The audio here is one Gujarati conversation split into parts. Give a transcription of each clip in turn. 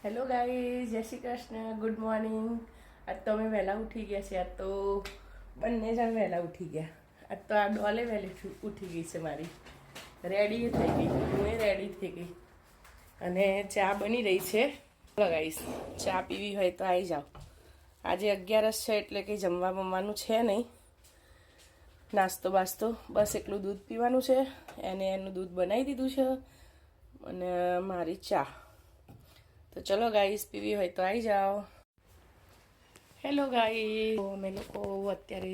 હેલો ગાઈઝ, જય શ્રી કૃષ્ણ, ગુડ મોર્નિંગ. આજ તો અમે વહેલા ઉઠી ગયા છે. આજ તો બંને જણ વહેલા ઉઠી ગયા. આજ તો આ ડોલે વહેલી ઉઠી ગઈ છે મારી, રેડી થઈ ગઈ, હું રેડી થઈ ગઈ. અને ચા બની રહી છે. ગાઈઝ, ચા પીવી હોય તો આવી જાઓ. આજે 11 છે એટલે કંઈ જમવા બમવાનું છે નહીં, નાસ્તો બાસ્તો બસ એકલું દૂધ પીવાનું છે. એનું દૂધ બનાવી દીધું છે અને મારી ચા. તો ચલો ગાઈસ, પીવી હોય તો આવી જાઓ. હેલો ગાઈસ, અમે લોકો અત્યારે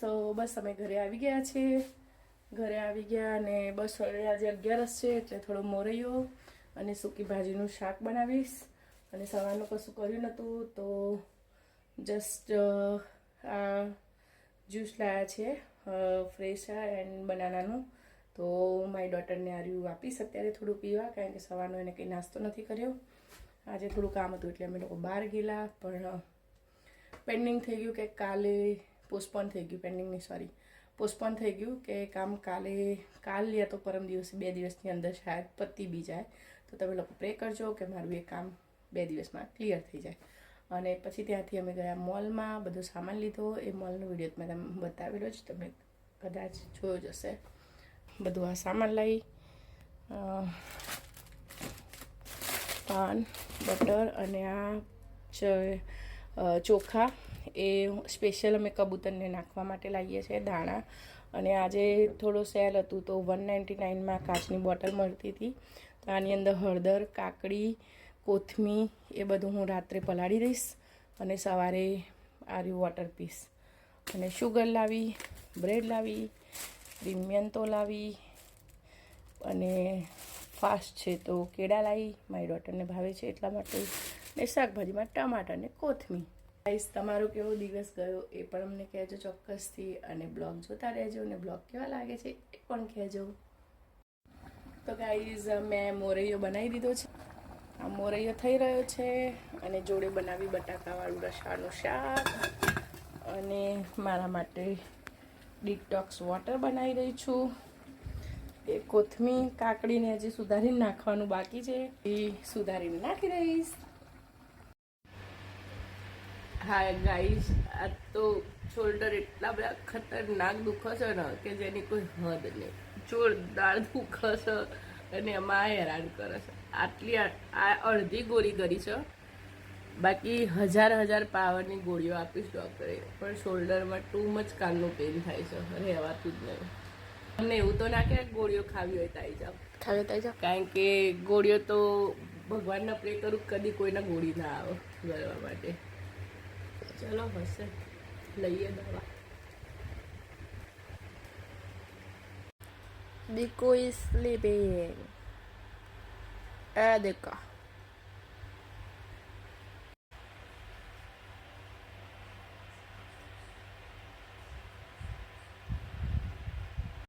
તો બસ અમે ઘરે આવી ગયા છીએ. ઘરે આવી ગયા અને બસ હવે આજે 11 છે એટલે થોડો મોરૈયો અને સૂકી ભાજીનું શાક બનાવીશ. અને સવારનું કશું કર્યું નહોતું તો જસ્ટ આ જ્યુસ લાવ્યા છે ફ્રેશ એન્ડ બનાનાનું. તો મારી ડોટરને આર્યું આપીશ અત્યારે થોડું પીવા, કારણ કે સવારનો એને કંઈ નાસ્તો નથી કર્યો. આજે થોડું કામ હતું એટલે અમે લોકો બહાર ગયેલા, પણ પેન્ડિંગ થઈ ગયું કે કાલે પોસ્ટપોન થઈ ગયું, પોસ્ટપોન થઈ ગયું કે કામ કાલ યા તો પરમ દિવસે 2 દિવસની અંદર શાયદ પતી બી જાય. તો તમે લોકો પ્રે કરજો કે મારું એ કામ 2 દિવસમાં ક્લિયર થઈ જાય. અને પછી ત્યાંથી અમે ગયા મોલમાં, બધો સામાન લીધો. એ મોલનો વિડીયો મેં તમને બતાવેલો જ, તમે કદાચ જોયો જ હશે. બધું આ સામાન લઈ, પાન, બટર અને આ ચોખા એ સ્પેશિયલ અમે કબૂતરને નાખવા માટે લાવીએ છીએ, દાણા. અને આજે થોડો સેલ હતું તો 199માં કાચની બોટલ મળતી હતી. તો આની અંદર હળદર, કાકડી, કોથમીર એ બધું હું રાત્રે પલાળી દઈશ અને સવારે આર્યું વોટર પીસ. અને શુગર લાવી, બ્રેડ લાવી, પિમિયન્તો લાવી અને ફાસ્ટ છે તો કેળા લાવી, મારી ડોટરને ભાવે છે એટલા માટે. ને શાકભાજીમાં ટમાટર ને કોથમીર. ગાઈસ, તમારો કેવો દિવસ ગયો એ પણ અમને કહેજો ચોક્કસથી. અને બ્લોગ જોતા રહેજો, અને બ્લોગ કેવા લાગે છે એ પણ કહેજો. તો ગાઈઝ, મેં મોરૈયો બનાવી દીધો છે. આ મોરૈયો થઈ રહ્યો છે અને જોડે બનાવી બટાકાવાળું રસાનું શાક. અને મારા માટે ડિટોક્સ વોટર બનાવી રહી છું. એ કોથમીર, કાકડીને હજી સુધારીને નાખવાનું બાકી છે, એ સુધારીને નાખી દઈશ. હા ગાઈસ, આ તો શોલ્ડર એટલા બધા ખતરનાક દુખે છે ને કે જેની કોઈ હદ નહીં. જોરદાર દુખે છે અને એમાં હેરાન કરે છે. આ અડધી ગોળી કરી છે, બાકી હજાર પાવરની ગોળીઓ આપીશ ડૉક્ટરે. પણ શોલ્ડરમાં ટુ મચ કાલનું પેન થાય છે, રહેવાતું જ નહીં. તમને એવું તો ના કે ગોળીઓ ખાવી હોય તો આવી જાઓ, કારણ કે ગોળીઓ તો ભગવાનના પ્રે કરું કદી કોઈના ગોળી ના આવે ગળવા માટે. ચલો હશે, લઈએ દવા. Biko is sleeping. देखो